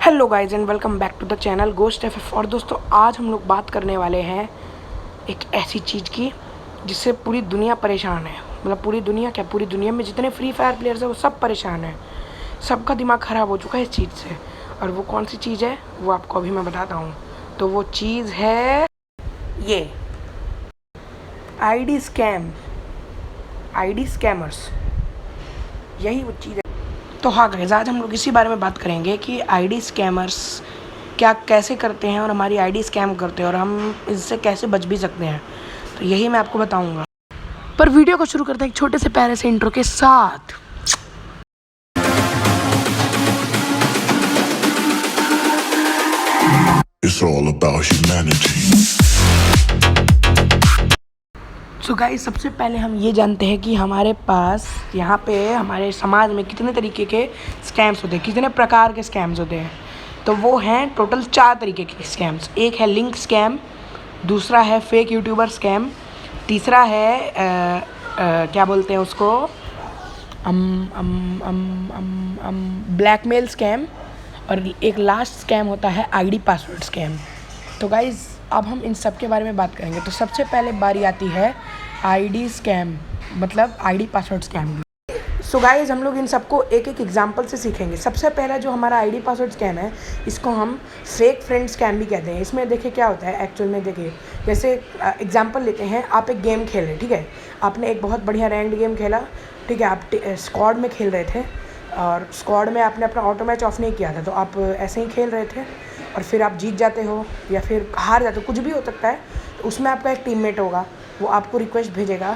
Hello guys and welcome back to the channel ghost FF. और दोस्तों आज हम लोग बात करने वाले हैं एक ऐसी चीज़ की जिससे पूरी दुनिया परेशान है। मतलब पूरी दुनिया क्या, पूरी दुनिया में जितने फ्री फायर प्लेयर्स हैं वो सब परेशान हैं। सबका दिमाग ख़राब हो चुका है इस चीज़ से। और वो कौन सी चीज़ है वो आपको अभी मैं बताता हूँ। तो वो चीज़ है ये आईडी स्कैम, आईडी स्कैमर्स, यही वो चीज़ है। तो हाँ गाइस, आज हम लोग इसी बारे में बात करेंगे कि आईडी स्कैमर्स क्या कैसे करते हैं और हमारी आईडी स्कैम करते हैं और हम इससे कैसे बच भी सकते हैं। तो यही मैं आपको बताऊंगा। पर वीडियो को शुरू करते हैं एक छोटे से प्यारे से इंट्रो के साथ। It's all about humanity. So guys, सबसे पहले हम ये जानते हैं कि हमारे पास यहाँ पे हमारे समाज में कितने तरीके के स्कैम्स होते हैं, कितने प्रकार के स्कैम्स होते हैं। तो वो हैं टोटल 4 तरीके के स्कैम्स। एक है लिंक स्कैम, दूसरा है फेक यूट्यूबर स्कैम, तीसरा है क्या बोलते हैं उसको, ब्लैकमेल स्कैम, और एक लास्ट स्कैम होता है आईडी पासवर्ड स्कैम। तो गाइज़ अब हम इन सब के बारे में बात करेंगे। तो सबसे पहले बारी आती है आईडी स्कैम, मतलब आईडी पासवर्ड स्कैम की। सो गाइज़ हम लोग इन सबको एक एक एग्जांपल से सीखेंगे। सबसे पहला जो हमारा आईडी पासवर्ड स्कैम है, इसको हम फेक फ्रेंड स्कैम भी कहते हैं। इसमें देखिए क्या होता है एक्चुअल में। देखिए जैसे एग्जांपल लेते हैं, आप एक गेम खेले, ठीक है, आपने एक बहुत बढ़िया रैंक्ड गेम खेला, ठीक है, आप स्क्वाड में खेल रहे थे और स्क्वाड में आपने अपना ऑटो मैच ऑफ नहीं किया था, तो आप ऐसे ही खेल रहे थे और फिर आप जीत जाते हो या फिर हार जाते हो, कुछ भी हो सकता है। तो उसमें आपका एक टीममेट होगा, वो आपको रिक्वेस्ट भेजेगा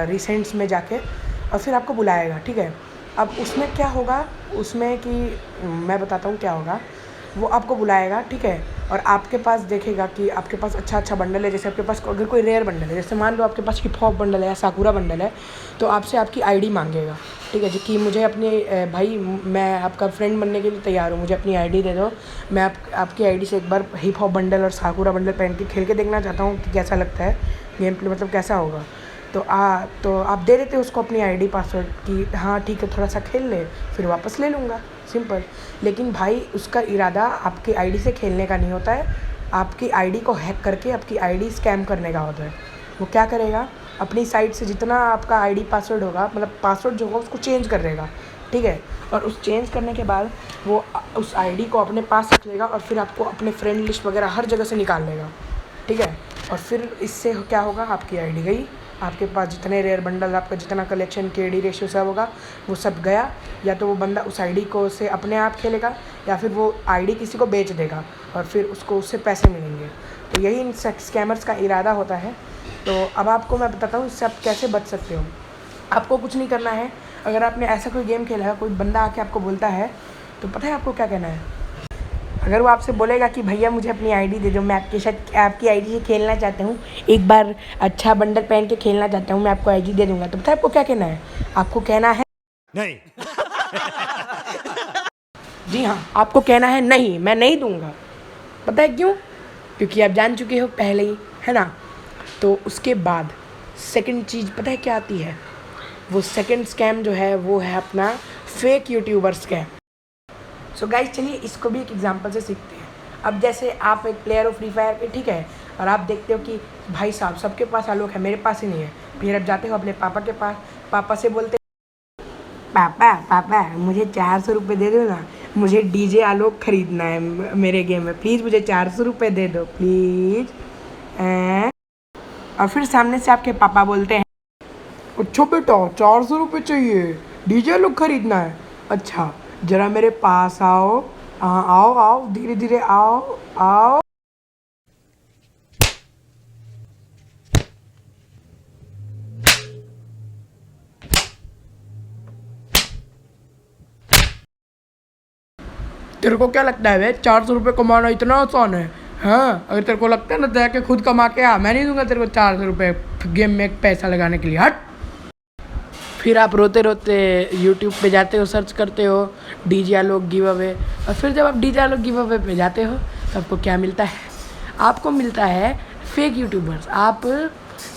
रिसेंट्स में जाके और फिर आपको बुलाएगा, ठीक है। अब उसमें क्या होगा, उसमें कि मैं बताता हूँ क्या होगा। वो आपको बुलाएगा, ठीक है, और आपके पास देखेगा कि आपके पास अच्छा बंडल है। जैसे आपके पास अगर कोई रेयर बंडल है, जैसे मान लो आपके पास हिप हॉप बंडल है या साकुरा बंडल है, तो आपसे आपकी आईडी मांगेगा, ठीक है जी, कि मुझे अपनी भाई मैं आपका फ्रेंड बनने के लिए तैयार हूँ, मुझे अपनी आईडी दे दो, मैं आपकी आईडी से एक बार हिप हॉप बंडल और साकुरा बंडल पहन के खेल के देखना चाहता हूँ कि कैसा लगता है गेम प्ले, मतलब कैसा होगा। तो आप दे देते हो उसको अपनी आईडी पासवर्ड कि हाँ ठीक है, थोड़ा सा खेल ले, फिर वापस ले लूँगा, सिंपल। लेकिन भाई उसका इरादा आपकी आईडी से खेलने का नहीं होता है, आपकी आईडी को हैक करके आपकी आईडी स्कैम करने का होता है। वो क्या करेगा, अपनी साइट से जितना आपका आईडी पासवर्ड होगा, मतलब पासवर्ड जो होगा उसको चेंज कर देगा, ठीक है, और उस चेंज करने के बाद वो उस आईडी को अपने पास रख लेगा और फिर आपको अपने फ्रेंड लिस्ट वगैरह हर जगह से निकाल लेगा, ठीक है। और फिर इससे क्या होगा, आपकी आईडी गई, आपके पास जितने रेयर बंडल, आपका जितना कलेक्शन केडी रेशियो सब होगा वो सब गया। या तो वो बंदा उस आईडी को से अपने आप खेलेगा या फिर वो आईडी किसी को बेच देगा और फिर उसको उससे पैसे मिलेंगे। तो यही इन स्कैमर्स का इरादा होता है। तो अब आपको मैं बताता हूँ इससे आप कैसे बच सकते हो। आपको कुछ नहीं करना है। अगर आपने ऐसा कोई गेम खेला है, कोई बंदा आके आपको बोलता है, तो पता है आपको क्या कहना है। अगर वो आपसे बोलेगा कि भैया मुझे अपनी आईडी दे दो, मैं आपके साथ आपकी आईडी से खेलना चाहता हूँ, एक बार अच्छा बंडल पहन के खेलना चाहता हूँ, मैं आपको आईडी दे दूँगा, तो पता है आपको क्या कहना है। आपको कहना है नहीं। जी हाँ, आपको कहना है नहीं, मैं नहीं दूँगा। पता है क्यों? क्योंकि आप जान चुके हो पहले ही, है ना। तो उसके बाद सेकंड चीज़ पता है क्या आती है। वो सेकंड स्कैम जो है वो है अपना fake YouTuber scam. So guys चलिए इसको भी एक एग्जांपल से सीखते हैं। अब जैसे आप एक प्लेयर हो फ्री फायर के, ठीक है, और आप देखते हो कि भाई साहब सबके पास आलोक है, मेरे पास ही नहीं है। फिर आप जाते हो अपने पापा के पास, पापा से बोलते पापा मुझे 400 रुपये दे दो ना, मुझे डीजे आलोक ख़रीदना है मेरे गेम में, प्लीज़ मुझे 400 रुपये दे दो प्लीज़। और फिर सामने से आपके पापा बोलते हैं, अच्छा बेटा 400 रुपये चाहिए, डीजे आलोक ख़रीदना है, अच्छा ज़रा मेरे पास आओ। हाँ आओ आओ, धीरे धीरे आओ आओ। तेरे को क्या लगता है वे 400 रुपये कमाना इतना आसान है? हाँ, अगर तेरे को लगता है ना, जाके खुद कमा के आ, मैं नहीं दूंगा तेरे को 400 रुपये गेम में पैसा लगाने के लिए, हट। फिर आप रोते रोते यूट्यूब पे जाते हो, सर्च करते हो डीजे आलोक गिव अवे, और फिर जब आप डीजे आलोक गिव अवे पे जाते हो तो आपको क्या मिलता है, आपको मिलता है फेक यूट्यूबर्स। आप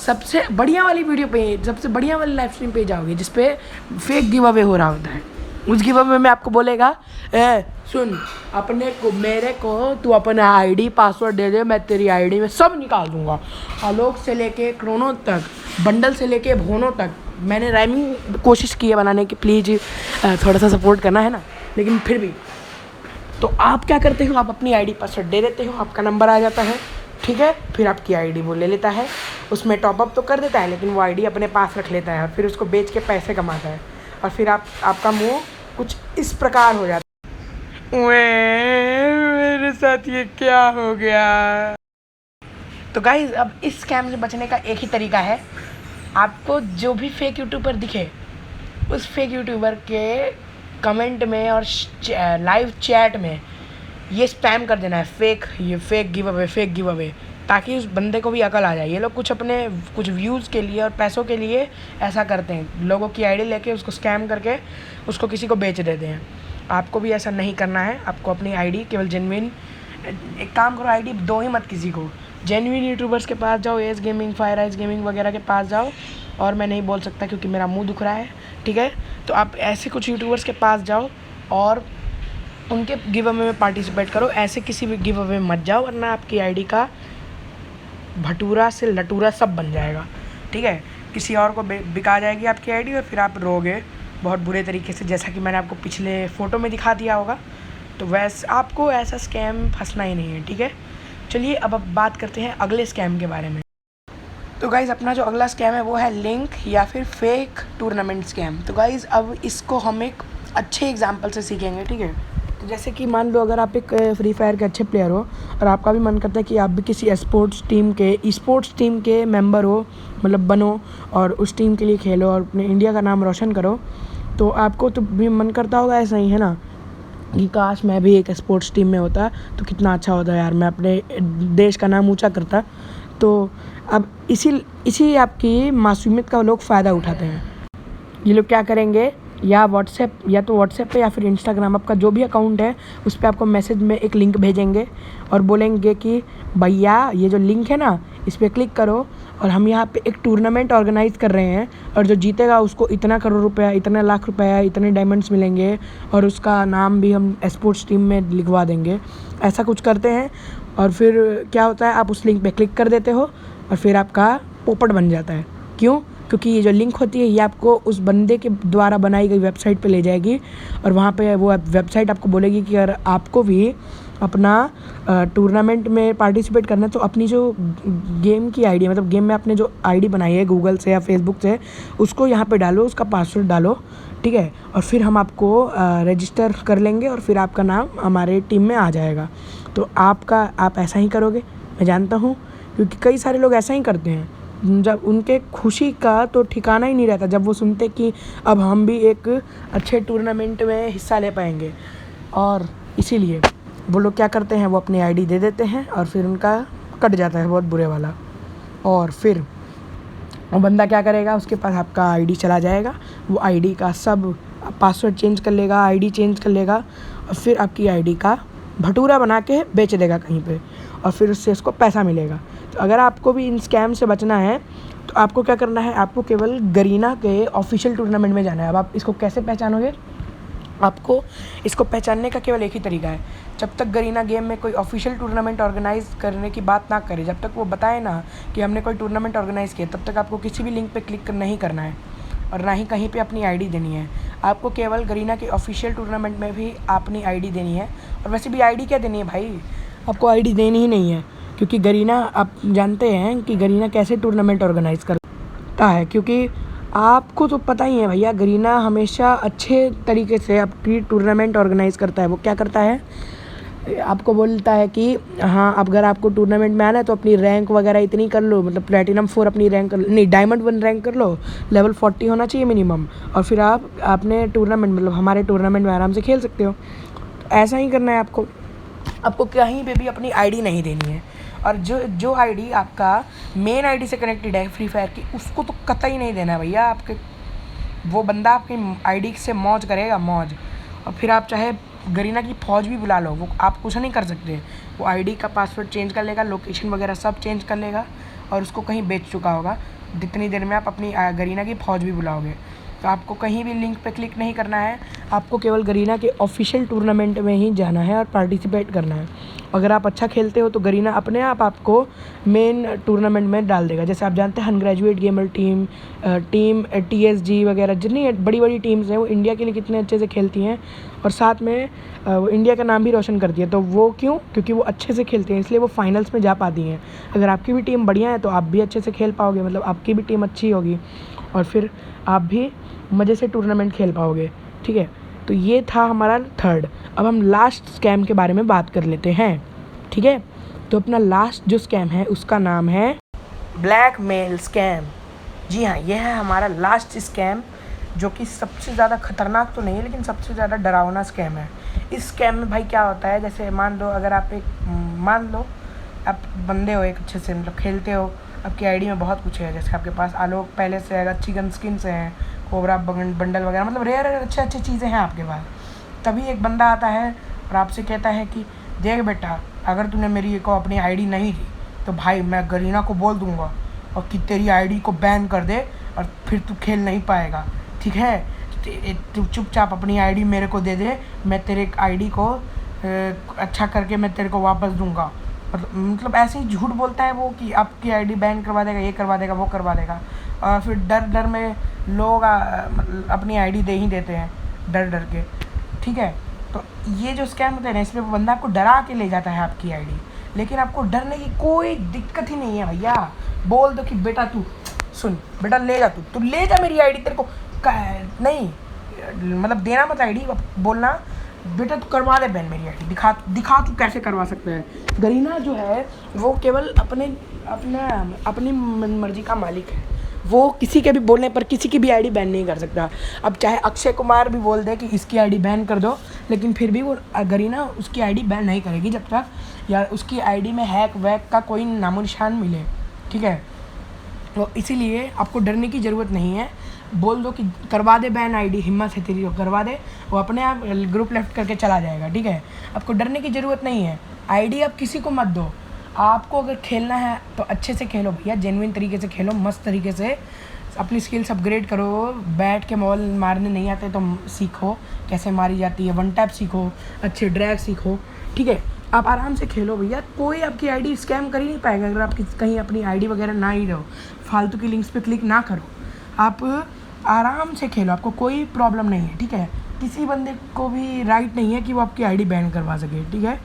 सबसे बढ़िया वाली वीडियो पे, सबसे बढ़िया वाली लाइव स्ट्रीम पे जाओगे जिस पे फेक गिव अवे हो रहा होता है, उस गिव अवे में आपको बोलेगा सुन अपने को मेरे को तू अपना आईडी पासवर्ड दे दे, मैं तेरी आईडी में सब निकाल दूंगा, आलोक से लेके क्रोनो तक, बंडल से लेके भोनो तक। मैंने राइमिंग कोशिश की है बनाने की, प्लीज़ थोड़ा सा सपोर्ट करना है ना, लेकिन फिर भी तो आप क्या करते हो, आप अपनी आईडी पासवर्ड दे देते हो, आपका नंबर आ जाता है, ठीक है। फिर आपकी आईडी वो ले लेता है, उसमें टॉपअप तो कर देता है, लेकिन वो आईडी अपने पास रख लेता है, फिर उसको बेच के पैसे कमाता है, और फिर आपका मुंह कुछ इस प्रकार हो जाता है, मेरे साथ ये क्या हो गया। तो गाइज अब इस स्कैम से बचने का एक ही तरीका है, आपको जो भी फेक यूट्यूबर दिखे उस फेक यूट्यूबर के कमेंट में और लाइव चैट में ये स्पैम कर देना है, फेक गिव अवे, ताकि उस बंदे को भी अकल आ जाए। ये लोग कुछ व्यूज़ के लिए और पैसों के लिए ऐसा करते हैं, लोगों की आईडी लेके उसको स्कैम करके उसको किसी को बेच देते हैं। आपको भी ऐसा नहीं करना है, आपको अपनी आईडी केवल जेन्युइन, एक काम करो, आईडी दो ही मत किसी को, जेन्युइन यूट्यूबर्स के पास जाओ, S gaming, fire eyes gaming वगैरह के पास जाओ, और मैं नहीं बोल सकता क्योंकि मेरा मुंह दुख रहा है, ठीक है। तो आप ऐसे कुछ यूट्यूबर्स के पास जाओ और उनके गिव अवे में पार्टिसिपेट करो, ऐसे किसी भी गिव अवे में मत जाओ, वरना आपकी आईडी का भटूरा से लटूरा सब बन जाएगा, ठीक है। किसी और को बिका जाएगी आपकी आईडी और फिर आप रोगे बहुत बुरे तरीके से, जैसा कि मैंने आपको पिछले फ़ोटो में दिखा दिया होगा। तो वैसे आपको ऐसा स्कैम फंसना ही नहीं है, ठीक है। चलिए अब बात करते हैं अगले स्कैम के बारे में। तो गाइज़ अपना जो अगला स्कैम है वो है लिंक या फिर फेक टूर्नामेंट स्कैम। तो गाइज़ अब इसको हम एक अच्छे एग्जांपल से सीखेंगे, ठीक है। तो जैसे कि मान लो अगर आप एक फ्री फायर के अच्छे प्लेयर हो और आपका भी मन करता है कि आप भी किसी स्पोर्ट्स टीम के मेंबर हो, मतलब बनो और उस टीम के लिए खेलो और अपने इंडिया का नाम रोशन करो, तो आपको तो भी मन करता होगा, ऐसा ही है ना, कि काश मैं भी एक स्पोर्ट्स टीम में होता तो कितना अच्छा होता यार, मैं अपने देश का नाम ऊंचा करता। तो अब इसी आपकी मासूमियत का लोग फ़ायदा उठाते हैं। ये लोग क्या करेंगे, या तो व्हाट्सएप पे या फिर इंस्टाग्राम, आपका जो भी अकाउंट है उस पर आपको मैसेज में एक लिंक भेजेंगे और बोलेंगे कि भैया ये जो लिंक है ना इस पर क्लिक करो और हम यहाँ पे एक टूर्नामेंट ऑर्गेनाइज़ कर रहे हैं और जो जीतेगा उसको इतना करोड़ रुपया, इतना लाख रुपया, इतने डायमंड्स मिलेंगे और उसका नाम भी हम स्पोर्ट्स टीम में लिखवा देंगे। ऐसा कुछ करते हैं और फिर क्या होता है, आप उस लिंक पे क्लिक कर देते हो और फिर आपका पोपट बन जाता है। क्यों? क्योंकि ये जो लिंक होती है ये आपको उस बंदे के द्वारा बनाई गई वेबसाइट पे ले जाएगी और वहाँ पे वो वेबसाइट आपको बोलेगी कि अगर आपको भी अपना टूर्नामेंट में पार्टिसिपेट करना है तो अपनी जो गेम की आईडी, मतलब गेम में आपने जो आईडी बनाई है गूगल से या फेसबुक से, उसको यहाँ पे डालो, उसका पासवर्ड डालो, ठीक है। और फिर हम आपको रजिस्टर कर लेंगे और फिर आपका नाम हमारे टीम में आ जाएगा। तो आप ऐसा ही करोगे, मैं जानता हूँ, क्योंकि कई सारे लोग ऐसा ही करते हैं। जब उनके खुशी का तो ठिकाना ही नहीं रहता जब वो सुनते कि अब हम भी एक अच्छे टूर्नामेंट में हिस्सा ले पाएंगे, और इसीलिए वो लोग क्या करते हैं, वो अपनी आईडी दे देते हैं और फिर उनका कट जाता है बहुत बुरे वाला। और फिर वो बंदा क्या करेगा, उसके पास आपका आईडी चला जाएगा, वो आईडी का सब पासवर्ड चेंज कर लेगा, आईडी चेंज कर लेगा और फिर आपकी आईडी का भटूरा बना के बेच देगा कहीं पे और फिर उससे उसको पैसा मिलेगा। तो अगर आपको भी इन स्कैम से बचना है तो आपको क्या करना है, आपको केवल गरीना के ऑफिशियल टूर्नामेंट में जाना है। अब आप इसको कैसे पहचानोगे, आपको इसको पहचानने का केवल एक ही तरीका है, जब तक गरीना गेम में कोई ऑफिशियल टूर्नामेंट ऑर्गेनाइज़ करने की बात ना करे, जब तक वो बताए ना कि हमने कोई टूर्नामेंट ऑर्गेनाइज़ किया, तब तक आपको किसी भी लिंक पे क्लिक नहीं करना है और ना ही कहीं पे अपनी आईडी देनी है। आपको केवल गरीना के ऑफिशियल टूर्नामेंट में भी अपनी आईडी देनी है। और वैसे भी आईडी क्या देनी है भाई, आपको आईडी देनी ही नहीं है, क्योंकि गरीना, आप जानते हैं कि गरीना कैसे टूर्नामेंट ऑर्गेनाइज़ करता है, क्योंकि आपको तो पता ही है भैया, गरीना हमेशा अच्छे तरीके से आपकी टूर्नामेंट ऑर्गेनाइज़ करता है। वो क्या करता है, आपको बोलता है कि हाँ अगर आपको टूर्नामेंट में आना है तो अपनी रैंक वगैरह इतनी कर लो, मतलब प्लेटिनम 4 अपनी रैंक कर लो, नहीं डायमंड 1 रैंक कर लो, लेवल 40 होना चाहिए मिनिमम, और फिर आप अपने टूर्नामेंट, मतलब हमारे टूर्नामेंट में आराम से खेल सकते हो। तो ऐसा ही करना है आपको कहीं पे भी अपनी आईडी नहीं देनी है। और जो आईडी आपका मेन आईडी से कनेक्टेड है फ्री फायर की, उसको तो कतई नहीं देना है भैया। आपके वो बंदा आपकी आईडी से मौज करेगा, मौज, और फिर आप चाहे गरीना की फ़ौज भी बुला लो, वो आप कुछ नहीं कर सकते। वो आईडी का पासवर्ड चेंज कर लेगा, लोकेशन वगैरह सब चेंज कर लेगा और उसको कहीं बेच चुका होगा जितनी देर में आप अपनी गरीना की फ़ौज भी बुलाओगे। तो आपको कहीं भी लिंक पे क्लिक नहीं करना है, आपको केवल गरीना के ऑफिशियल टूर्नामेंट में ही जाना है और पार्टिसिपेट करना है। अगर आप अच्छा खेलते हो तो गरीना अपने आप आपको मेन टूर्नामेंट में डाल देगा। जैसे आप जानते हैं अनग्रेजुएट गेमर टीम TSG वगैरह जितनी बड़ी बड़ी टीम्स हैं वो इंडिया के लिए कितने अच्छे से खेलती हैं और साथ में वो इंडिया का नाम भी रोशन करती है। तो वो क्यों? क्योंकि वो अच्छे से खेलते हैं, इसलिए वो फाइनल्स में जा पाती हैं। अगर आपकी भी टीम बढ़िया है तो आप भी अच्छे से खेल पाओगे, मतलब आपकी भी टीम अच्छी होगी और फिर आप भी मज़े से टूर्नामेंट खेल पाओगे। ठीक है, तो ये था हमारा थर्ड। अब हम लास्ट स्कैम के बारे में बात कर लेते हैं। ठीक है, तो अपना लास्ट जो स्कैम है उसका नाम है ब्लैकमेल स्कैम। जी हाँ, ये है हमारा लास्ट स्कैम, जो कि सबसे ज़्यादा ख़तरनाक तो नहीं है लेकिन सबसे ज़्यादा डरावना स्कैम है। इस स्कैम में भाई क्या होता है, जैसे मान लो आप बंदे हो एक अच्छे से, मतलब खेलते हो, आपकी आईडी में बहुत कुछ है, जैसे आपके पास आलोक पहले से है, अच्छी गन स्किन से हैं, कोबरा बंडल वगैरह, मतलब रेयर अच्छी चीज़ें हैं आपके पास। तभी एक बंदा आता है और आपसे कहता है कि देख बेटा, अगर तूने मेरी को अपनी आईडी नहीं दी तो भाई मैं गरीना को बोल दूंगा और कि तेरी आईडी को बैन कर दे और फिर तू खेल नहीं पाएगा। ठीक है, तू चुपचाप अपनी आईडी मेरे को दे दे, मैं तेरे आईडी को अच्छा करके मैं तेरे को वापस दूंगा। मतलब ऐसे ही झूठ बोलता है वो कि आपकी आईडी बैन करवा देगा, ये करवा देगा, वो करवा देगा, और फिर डर में लोग अपनी आईडी दे ही देते हैं डर के। ठीक है, तो ये जो स्कैम होते हैं ना, इसमें वो बंदा आपको डरा के ले जाता है आपकी आईडी, लेकिन आपको डरने की कोई दिक्कत ही नहीं है भैया। बोल दो कि बेटा तू सुन, बेटा ले जा, तू ले जा मेरी आईडी, तेरे को नहीं मतलब देना मत आईडी, बोलना बेटा तू करवा दे बैन मेरी आईडी, दिखा तू कैसे करवा सकता है। गरीना जो है वो केवल अपनी मर्जी का मालिक है, वो किसी के भी बोलने पर किसी की भी आईडी बैन नहीं कर सकता। अब चाहे अक्षय कुमार भी बोल दे कि इसकी आईडी बैन कर दो, लेकिन फिर भी वो गरीना उसकी आईडी बैन नहीं करेगी जब तक या उसकी आईडी में हैक वैक का कोई नामो निशान मिले। ठीक है, तो इसीलिए आपको डरने की ज़रूरत नहीं है। बोल दो कि करवा दे बैन आईडी, हिम्मत है तेरी तो करवा दे, वो अपने आप ग्रुप लेफ्ट करके चला जाएगा। ठीक है, आपको डरने की ज़रूरत नहीं है। आईडी आप किसी को मत दो, आपको अगर खेलना है तो अच्छे से खेलो भैया, जेन्युइन तरीके से खेलो, मस्त तरीके से अपनी स्किल्स अपग्रेड करो। बैठ के बॉल मारने नहीं आते तो सीखो कैसे मारी जाती है, वन टैप सीखो, अच्छे ड्रैग सीखो। ठीक है, आप आराम से खेलो भैया, कोई आपकी आईडी स्कैम कर ही नहीं पाएगा अगर आप कहीं अपनी आईडी वगैरह ना ही रहो, फालतू की लिंक्स पे क्लिक ना करो, आप आराम से खेलो, आपको कोई प्रॉब्लम नहीं है। ठीक है, किसी बंदे को भी राइट नहीं है कि वो आपकी आईडी बैन करवा सके। ठीक है,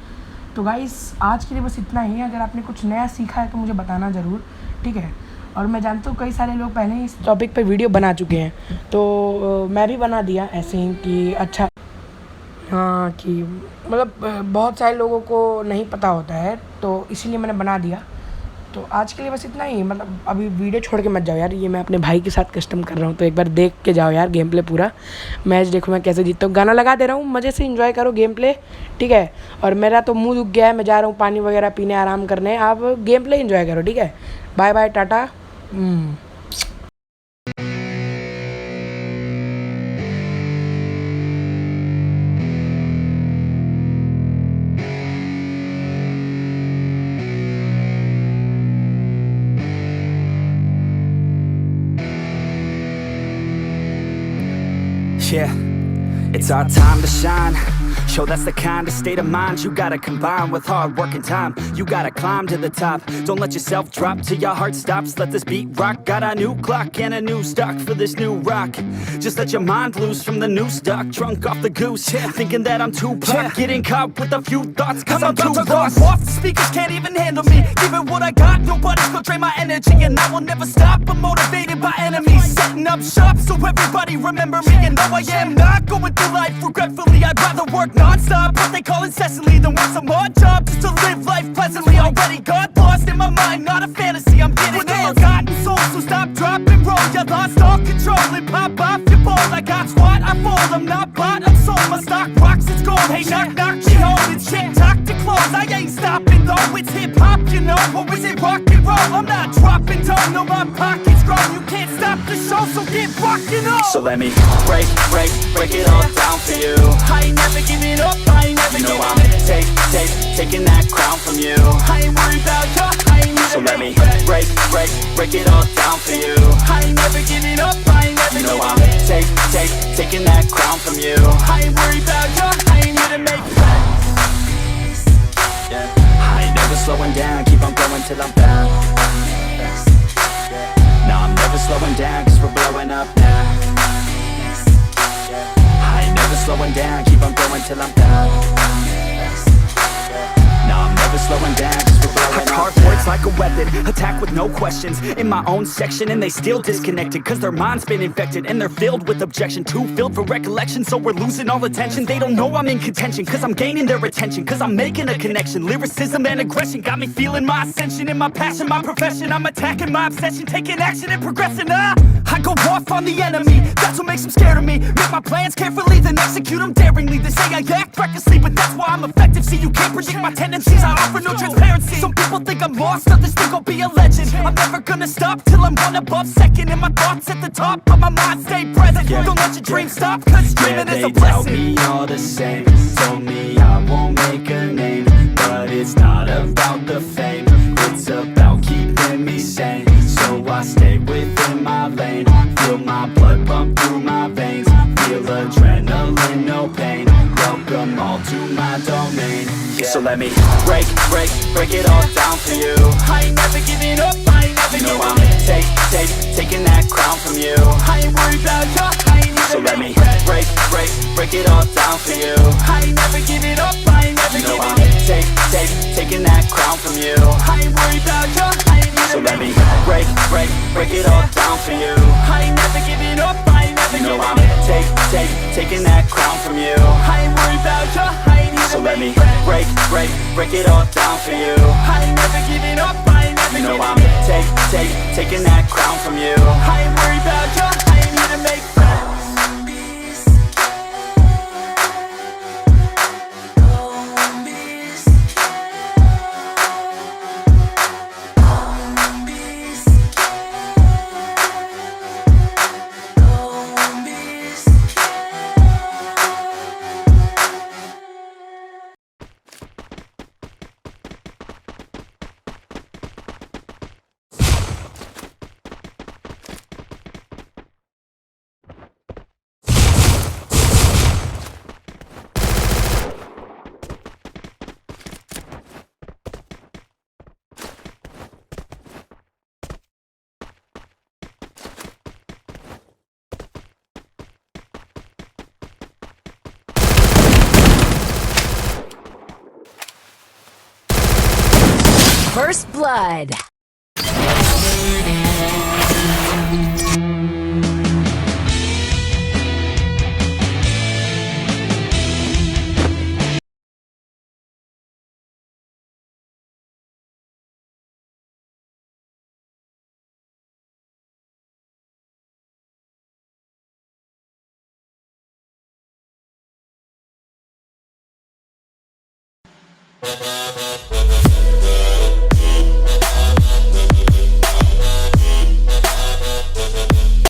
तो गाइस आज के लिए बस इतना ही। अगर आपने कुछ नया सीखा है तो मुझे बताना ज़रूर। ठीक है, और मैं जानता हूँ कई सारे लोग पहले ही इस टॉपिक पे वीडियो बना चुके हैं, तो मैं भी बना दिया ऐसे ही कि अच्छा, हाँ, कि मतलब बहुत सारे लोगों को नहीं पता होता है, तो इसीलिए मैंने बना दिया। तो आज के लिए बस इतना ही। मतलब अभी वीडियो छोड़ के मत जाओ यार, ये मैं अपने भाई के साथ कस्टम कर रहा हूँ, तो एक बार देख के जाओ यार गेम प्ले पूरा। मैच देखो मैं कैसे जीतता हूँ, गाना लगा दे रहा हूँ, मज़े से एंजॉय करो गेम प्ले। ठीक है, और मेरा तो मुंह दुख गया है, मैं जा रहा हूँ पानी वगैरह पीने, आराम करने। आप गेम प्ले एंजॉय करो। ठीक है, bye bye, tata. Yeah, it's our time to shine. Show that's the kind of state of mind you gotta combine with hard work and time. You gotta climb to the top. Don't let yourself drop till your heart stops. Let this beat rock. Got a new clock and a new stock for this new rock. Just let your mind loose from the new stock. Drunk off the goose, thinking that I'm too pop. Getting caught with a few thoughts cause I'm too lost. Off the speakers can't even handle me. Giving what I got, nobody's gonna drain my energy. And I will never stop, I'm motivated by enemies. Setting up shop so everybody remember me. And though I am not going through life regretfully, I'd rather work non-stop, what they call incessantly, than work some odd job just to live life pleasantly. Already got lost in my mind, not a fantasy, I'm getting there. Forgotten souls, so stop, drop, and roll. You lost all control and pop off your ball. I got squat, I fold, I'm not bought, I'm sold. My stock rocks, it's gold. Hey, knock, knock, she home, it's shit, talk to close. I ain't stopping though, it's hip-hop, you know. Or is it rock and roll? I'm not dropping down, no, my pocket's grown. You can't stop the show, so get rockin' on. So let me break it all down for you. I ain't never giving up, I ain't never giving up. I'm taking that crown from you. I ain't worried about you, I ain't never. So let me break it all down for you. I ain't never giving up, I ain't never giving up. know I'm taking that crown from you. I ain't worried about you, I ain't here to make friends. Yeah, I ain't never slowing down, keep on going till I'm found. No, I'm never slowing down, cause we're blowing up now. I ain't never slowing down, keep on going till I'm down. No, I'm never slowing down, cause we're blowing up. I carve words like a weapon, attack with no questions. In my own section and they still disconnected, cause their mind's been infected and they're filled with objection. Too filled for recollection, so we're losing all attention. They don't know I'm in contention, cause I'm gaining their attention, cause I'm making a connection. Lyricism and aggression got me feeling my ascension. In my passion, my profession, I'm attacking my obsession, taking action and progressing. I go off on the enemy, that's what makes them scared of me. Make my plans carefully, then execute them daringly. They say I act recklessly, but that's why I'm effective. See, you can't predict my tendencies, I offer no transparency. Some people think I'm lost, others think I'll be a legend. I'm never gonna stop till I'm one above second. And my thoughts at the top, but my mind stay present. Don't let your dreams stop, cause dreaming is a blessing. They doubt me all the same, told me I won't make a name. But it's not about the fame, it's about keeping me sane. So I stay within my lane, feel my blood pump through my veins. Feel adrenaline, no pain, welcome all to my domain. So let me break it all down for you. I ain't never giving up, I ain't never giving up. Taking that crown from you. I ain't worried about you, I ain't never. So let me break it all down for you. I ain't never giving up, I ain't never giving up. Taking that crown from you. I ain't worried about you, I ain't never. So let me break it all down for you. I ain't never giving up, I ain't never giving up. Taking that crown from you. I ain't worried about you, I ain't here to. So let me break it all down for you. I ain't never giving up, I ain't never giving up. Taking that crown from you. I ain't worried about you, I ain't here to make friends. First Blood.